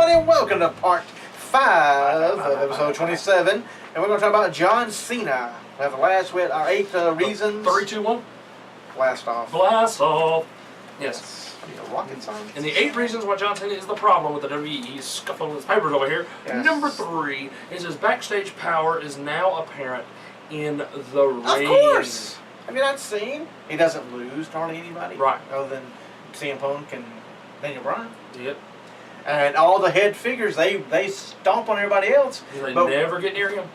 everybody, and welcome to part 5 of episode 27. And we're going to talk about John Cena. We have the last with our 8 reasons. 3, 2, 1. Blast off. Blast off. Yes. Rocket science. And the 8 reasons why John Cena is the problem with the WWE. He's scuffling his papers over here. Yes. Number 3 is his backstage power is now apparent in the ring. Of course. Have you not seen? He doesn't lose to hardly anybody. Right. Other than CM Punk and Daniel Bryan. Yep. And all the head figures, they stomp on everybody else. They never get near him.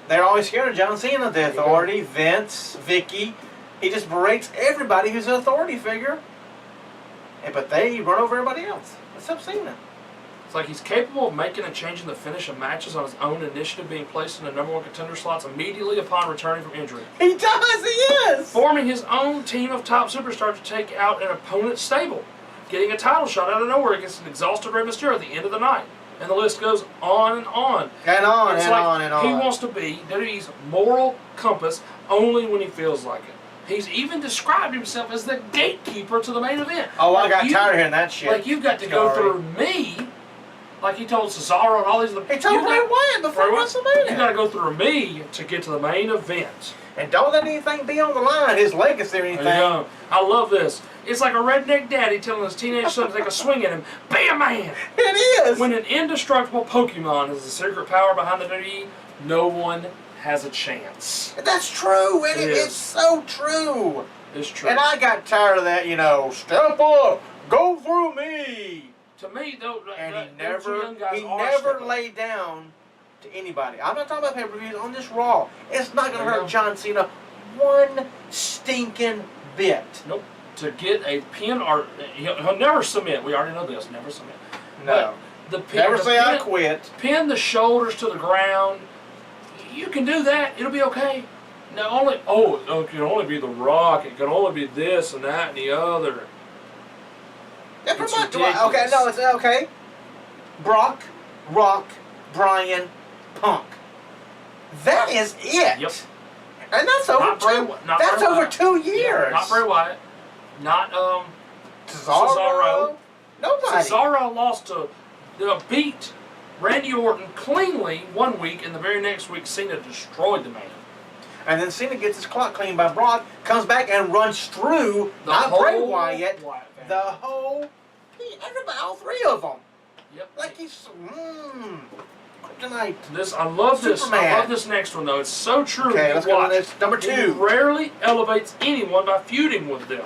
They're always scared of John Cena, the authority, Vince, Vicky. He just berates everybody who's an authority figure. But they run over everybody else. Except Cena. It's like he's capable of making and changing the finish of matches on his own initiative, being placed in the #1 contender slots immediately upon returning from injury. He does, he is! Forming his own team of top superstars to take out an opponent's stable. Getting a title shot out of nowhere against an exhausted Rey Mysterio at the end of the night. And the list goes on and on. And on it's and like on and on. He wants to be WWE's moral compass only when he feels like it. He's even described himself as the gatekeeper to the main event. Oh, I got tired of hearing that shit. Like, you've got to go through me. Like he told Cesaro and all these other people. He told Bray Wyatt before WrestleMania. You got to go through me to get to the main event. And don't let anything be on the line, his legacy or anything. I love this. It's like a redneck daddy telling his teenage son to take a swing at him. Be a man! It is! When an indestructible Pokemon is the secret power behind the WWE, no one has a chance. That's true. It's so true. It's true. And I got tired of that, step up, go through me. To me, though, and he never laid down to anybody. I'm not talking about pay-per-views on this Raw. It's not going to hurt John Cena one stinking bit. Nope. To get a pin, or he'll never submit. We already know this. Never submit. No. Never say I quit. Pin the shoulders to the ground. You can do that. It'll be okay. No, it can only be The Rock. It can only be this and that and the other. Yeah, pretty much. Okay, no, it's okay. Brock, Rock, Bryan, Punk. That is it. Yep. And that's over that's over 2 years. Not Bray Wyatt. Not Cesaro. Nobody. Cesaro lost to beat Randy Orton cleanly one week, and the very next week Cena destroyed the man. And then Cena gets his clock cleaned by Brock, comes back and runs through not Bray Wyatt, the whole, everybody, all 3 of them. Yep. Like he's kryptonite. I love this. I love this next one though. It's so true. Okay, let's go to this. Number 2. He rarely elevates anyone by feuding with them.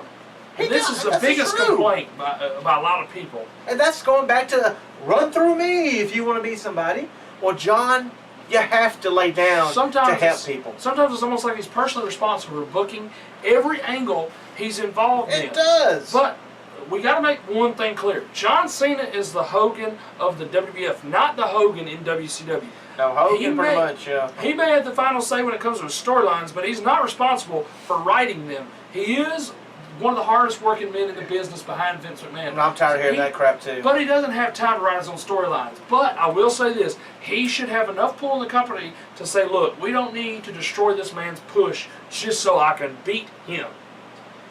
This is the biggest complaint by a lot of people. And that's going back to run through me if you want to be somebody. Well, John, you have to lay down to help people. Sometimes it's almost like he's personally responsible for booking every angle he's involved in. It does. But we got to make one thing clear. John Cena is the Hogan of the WWF, not the Hogan in WCW. No, Hogan pretty much, yeah. He may have the final say when it comes to his storylines, but he's not responsible for writing them. He is one of the hardest working men in the business behind Vince McMahon. I'm tired of hearing that crap too. But he doesn't have time to write his own storylines. But I will say this, he should have enough pull in the company to say, look, we don't need to destroy this man's push just so I can beat him.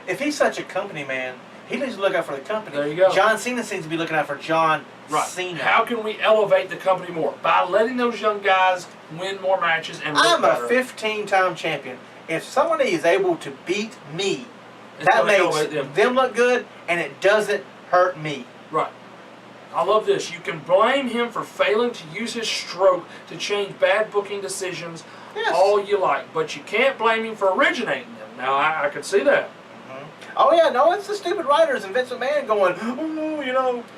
If he's such a company man, he needs to look out for the company. There you go. John Cena seems to be looking out for John Cena. How can we elevate the company more? By letting those young guys win more matches and I'm a 15-time champion. If somebody is able to beat me, that makes them look good, and it doesn't hurt me. Right. I love this. You can blame him for failing to use his stroke to change bad booking decisions all you like, but you can't blame him for originating them. Now, I could see that. Oh, yeah, no, it's the stupid writers and Vince McMahon going,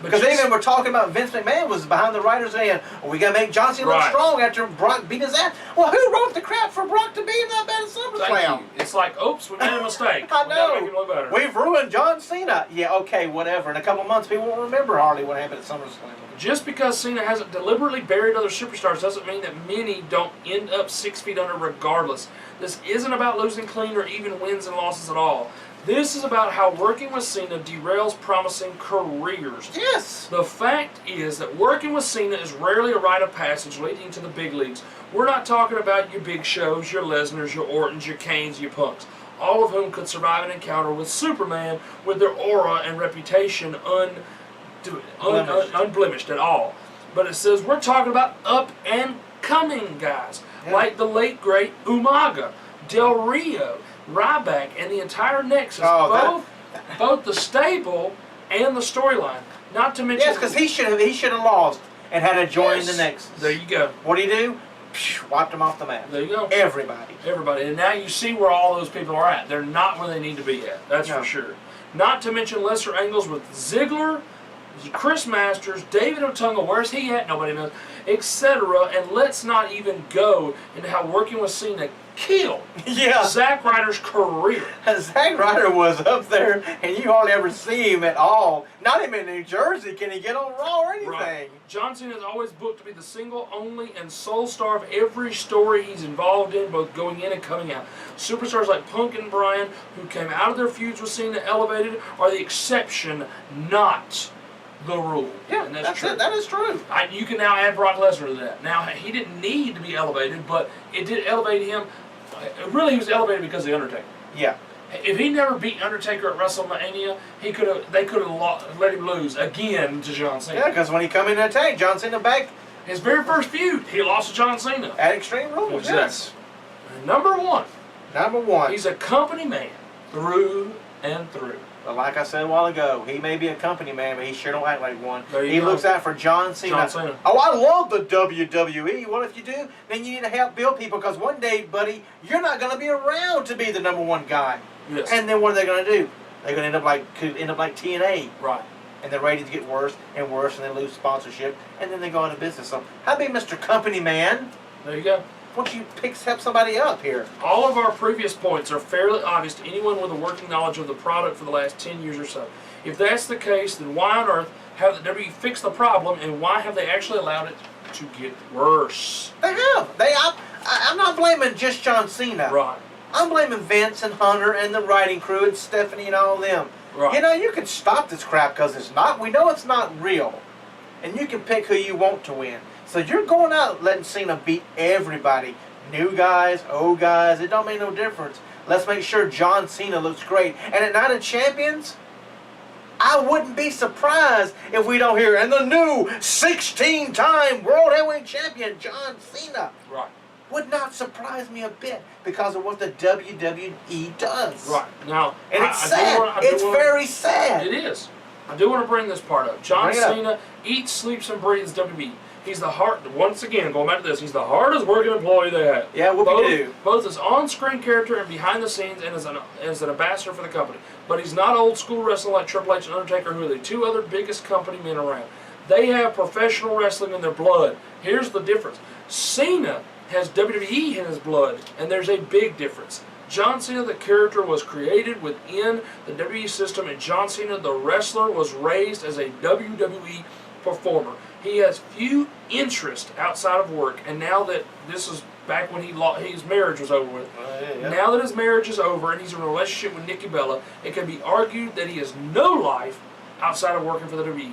because even we're talking about Vince McMahon was behind the writers saying, we got to make John Cena look strong after Brock beat his ass. Well, who wrote the crap for Brock to be that bad at SummerSlam? It's like, oops, we made a mistake. I know. We gotta make him look better. We've ruined John Cena. Yeah, okay, whatever. In a couple months, people won't remember hardly what happened at SummerSlam. Just because Cena hasn't deliberately buried other superstars doesn't mean that many don't end up 6 feet under regardless. This isn't about losing clean or even wins and losses at all. This is about how working with Cena derails promising careers. Yes! The fact is that working with Cena is rarely a rite of passage leading to the big leagues. We're not talking about your Big Shows, your Lesnars, your Ortons, your Kanes, your Punks, all of whom could survive an encounter with Superman with their aura and reputation unblemished at all. but it says we're talking about up and coming guys, Yeah. like the late great Umaga, Del Rio, Ryback, and the entire Nexus, both the stable and the storyline. Not to mention, yes, because he should have lost and had to join the Nexus. There you go. What did he do? Wiped them off the map. There you go. Everybody. And now you see where all those people are at. They're not where they need to be at. That's for sure. Not to mention lesser angles with Ziggler, Chris Masters, David Otunga, where's he at? Nobody knows, etc. And let's not even go into how working with Cena killed Zack Ryder's career. Zack Ryder was up there, and you hardly ever see him at all. Not even in New Jersey can he get on Raw or anything. Right. John Cena is always booked to be the single, only, and sole star of every story he's involved in, both going in and coming out. Superstars like Punk and Bryan, who came out of their feuds with Cena elevated, are the exception, not the rule. Yeah, and that's true. It. That is true. You can now add Brock Lesnar to that. Now, he didn't need to be elevated, but it did elevate him. Really, he was elevated because of The Undertaker. Yeah. If he never beat Undertaker at WrestleMania, they could have let him lose again to John Cena. Yeah, because when he come in and attack, John Cena back. His very first feud, he lost to John Cena. At Extreme Rules, yes. Number one. Number one. He's a company man through and through. But like I said a while ago, he may be a company man, but he sure don't act like one. He looks out for John Cena. Oh, I love the WWE. Well, if you do, then you need to help build people, because one day, buddy, you're not going to be around to be the number one guy. Yes. And then what are they going to do? They're going to could end up like TNA. Right. And their ratings get worse and worse, and they lose sponsorship, and then they go out of business. So, how about Mr. Company Man? There you go. Why don't you help somebody up here? All of our previous points are fairly obvious to anyone with a working knowledge of the product for the last 10 years or so. If that's the case, then why on earth have the WWE fixed the problem, and why have they actually allowed it to get worse? They have. I'm not blaming just John Cena. Right. I'm blaming Vince and Hunter and the writing crew and Stephanie and all of them. Right. You know, you can stop this crap because we know it's not real. And you can pick who you want to win. So you're going out letting Cena beat everybody. New guys, old guys, it don't make no difference. Let's make sure John Cena looks great. And at Night of Champions, I wouldn't be surprised if we don't hear, and the new 16-time World Heavyweight Champion, John Cena. Right. Would not surprise me a bit because of what the WWE does. Right. Now, and it's sad. It's very sad. It is. I do want to bring this part up. John Cena eats, sleeps, and breathes WWE. He's the once again, going back to this, he's the hardest working employee they have. Yeah, what we do. Both as on-screen character and behind the scenes, and as an ambassador for the company. But he's not old school wrestling like Triple H and Undertaker, who are the two other biggest company men around. They have professional wrestling in their blood. Here's the difference. Cena has WWE in his blood, and there's a big difference. John Cena, the character, was created within the WWE system, and John Cena, the wrestler, was raised as a WWE performer. He has few interest outside of work, and now that this is back when his marriage was over with, now that his marriage is over and he's in a relationship with Nikki Bella, it can be argued that he has no life outside of working for the WWE.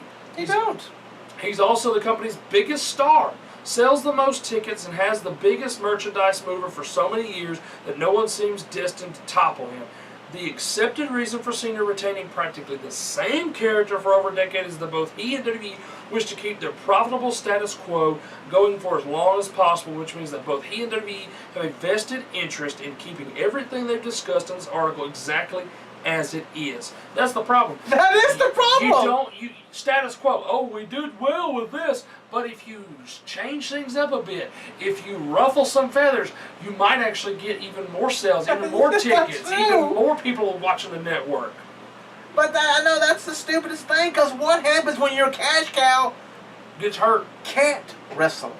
He's also the company's biggest star, sells the most tickets, and has the biggest merchandise mover for so many years that no one seems destined to topple him. The accepted reason for Cena retaining practically the same character for over a decade is that both he and WWE wish to keep their profitable status quo going for as long as possible, which means that both he and WWE have a vested interest in keeping everything they've discussed in this article exactly as it is. That's the problem. That is the problem. Status quo. Oh, we did well with this, but if you change things up a bit, if you ruffle some feathers, you might actually get even more sales, even more tickets, even more people watching the network. But I know that's the stupidest thing, because what happens when your cash cow gets hurt? Can't wrestle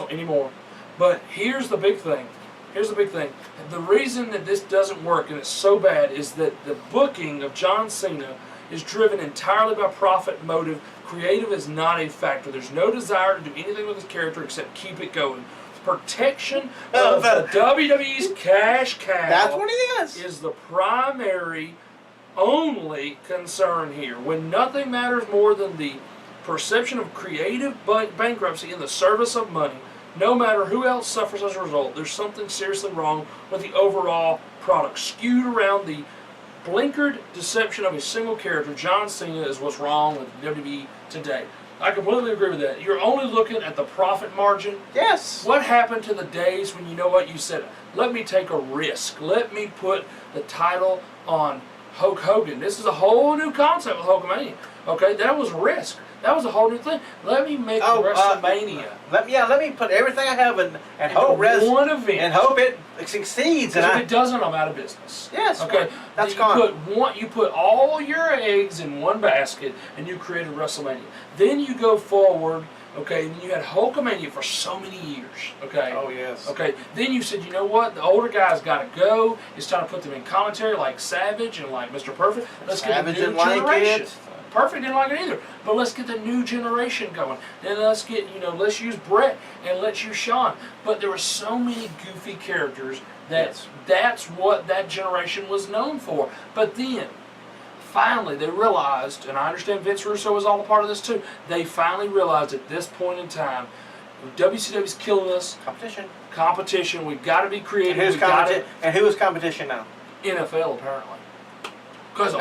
anymore. But here's the big thing. The reason that this doesn't work, and it's so bad, is that the booking of John Cena is driven entirely by profit motive. Creative is not a factor. There's no desire to do anything with his character except keep it going. Protection of the WWE's cash cow. That's what it is. Is the primary, only concern here. When nothing matters more than the perception of creative bankruptcy in the service of money, no matter who else suffers as a result, there's something seriously wrong with the overall product. Skewed around the blinkered deception of a single character, John Cena is what's wrong with WWE today. I completely agree with that. You're only looking at the profit margin. Yes. What happened to the days when you know what you said? Let me take a risk. Let me put the title on Hulk Hogan. This is a whole new concept with Hulkamania. Okay, that was risk. That was a whole new thing. Let me make WrestleMania. Let me put everything I have and hope one event and hope it succeeds. And if it doesn't, I'm out of business. Yes. Okay. That's gone. You put all your eggs in one basket and you created WrestleMania. Then you go forward. Okay, and you had Hulkamania for so many years. Okay. Oh yes. Okay. Then you said, you know what? The older guys got to go. It's time to put them in commentary, like Savage and like Mr. Perfect. Let's get a new generation. Perfect didn't like it either, but let's get the new generation going. Then let's get, let's use Brett and let's use Shawn. But there were so many goofy characters that that's what that generation was known for. But then, finally, they realized, and I understand Vince Russo was all a part of this too, they finally realized at this point in time, WCW's killing us. Competition. We've got to be creative. And who's competition now? NFL, apparently. Because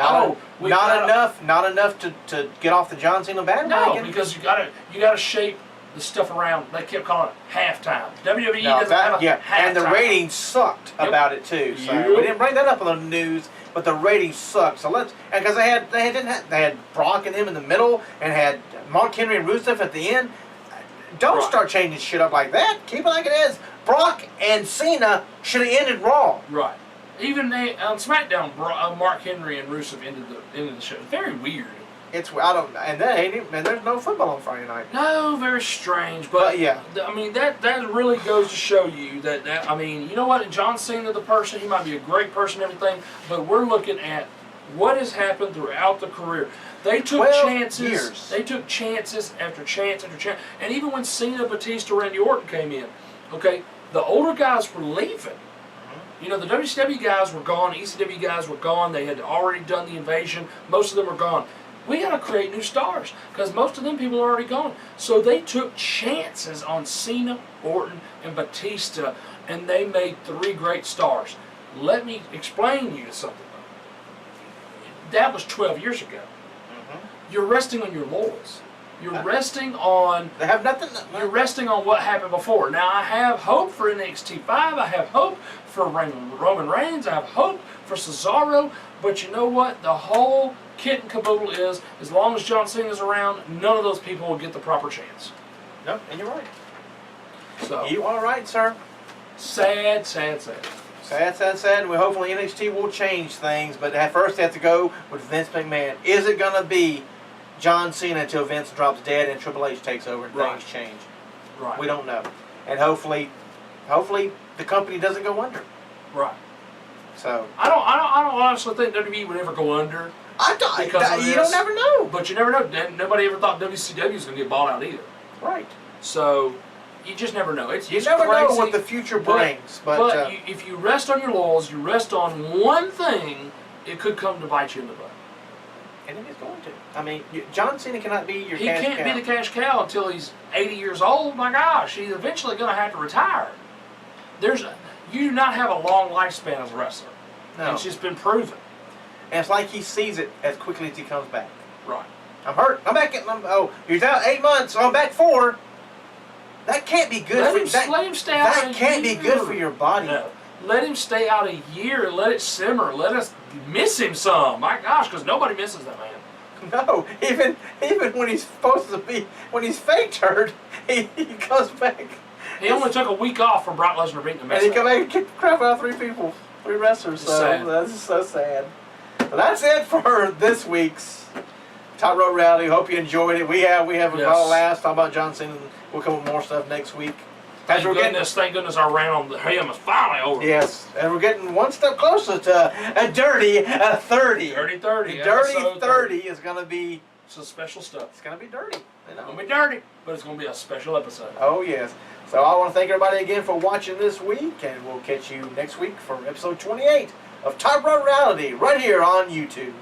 not enough to get off the John Cena bandwagon. No, because you gotta shape the stuff around. They kept calling it halftime. WWE doesn't have a halftime. And the ratings sucked about it too. So we didn't bring that up on the news, but the ratings sucked. So because they had Brock and him in the middle, and had Mark Henry and Rusev at the end. Don't start changing shit up like that. Keep it like it is. Brock and Cena should have ended Raw. Right. Even on SmackDown, Mark Henry and Rusev ended the show. Very weird. And there's no football on Friday night. No, very strange. But yeah, I mean that really goes to show you that I mean, you know what? John Cena, the person, he might be a great person, and everything, but we're looking at what has happened throughout the career. They took chances. Years. They took chances after chance after chance, and even when Cena, Batista, Randy Orton came in, okay, the older guys were leaving. The WCW guys were gone, ECW guys were gone, they had already done the invasion, most of them were gone. We got to create new stars, because most of them people are already gone. So they took chances on Cena, Orton, and Batista, and they made 3 great stars. Let me explain you something. That was 12 years ago. You're resting on your laurels. You're resting on. They have nothing. You're resting on what happened before. Now I have hope for NXT 5. I have hope for Roman Reigns. I have hope for Cesaro. But you know what? The whole kit and caboodle is, as long as John Cena's around, none of those people will get the proper chance. Nope, and you're right. So you are right, sir. Sad. Sad. Well, hopefully NXT will change things, but at first they have to go with Vince McMahon. Is it gonna be John Cena until Vince drops dead and Triple H takes over and things change? Right. We don't know. And hopefully the company doesn't go under. Right. So I don't honestly think WWE would ever go under. You don't never know. But you never know. Nobody ever thought WCW was going to get bought out either. Right. So you just never know. You never know what the future brings. But if you rest on your laurels, you rest on one thing, it could come to bite you in the butt. And it is going to. I mean, John Cena cannot be your He cash cow. can't be the cash cow until he's 80 years old. My gosh, he's eventually going to have to retire. You do not have a long lifespan as a wrestler. No. It's just been proven. And it's like he sees it as quickly as he comes back. Right. I'm hurt. I'm back. You're out 8 months. So I'm back 4. That can't be good. Let him stay out That can't be good for your body. No. Let him stay out a year and let it simmer. Let us miss him some. My gosh, because nobody misses that man. No, even when he's supposed to be, when he's faked hurt, he comes back. He only took a week off from Brock Lesnar beating the mess. And he come back and kick the crap out of 3 people, 3 wrestlers. So that's so sad. But that's it for this week's Top Rope Rally. Hope you enjoyed it. We have a blast talking about John Cena. We'll come with more stuff next week. Thank goodness our round on him is finally over. Yes, and we're getting one step closer to a dirty 30. Dirty 30. Dirty 30 is going to be some special stuff. It's going to be dirty. It's going to be dirty, but it's going to be a special episode. Oh, yes. So I want to thank everybody again for watching this week, and we'll catch you next week for episode 28 of Top Rope Reality right here on YouTube.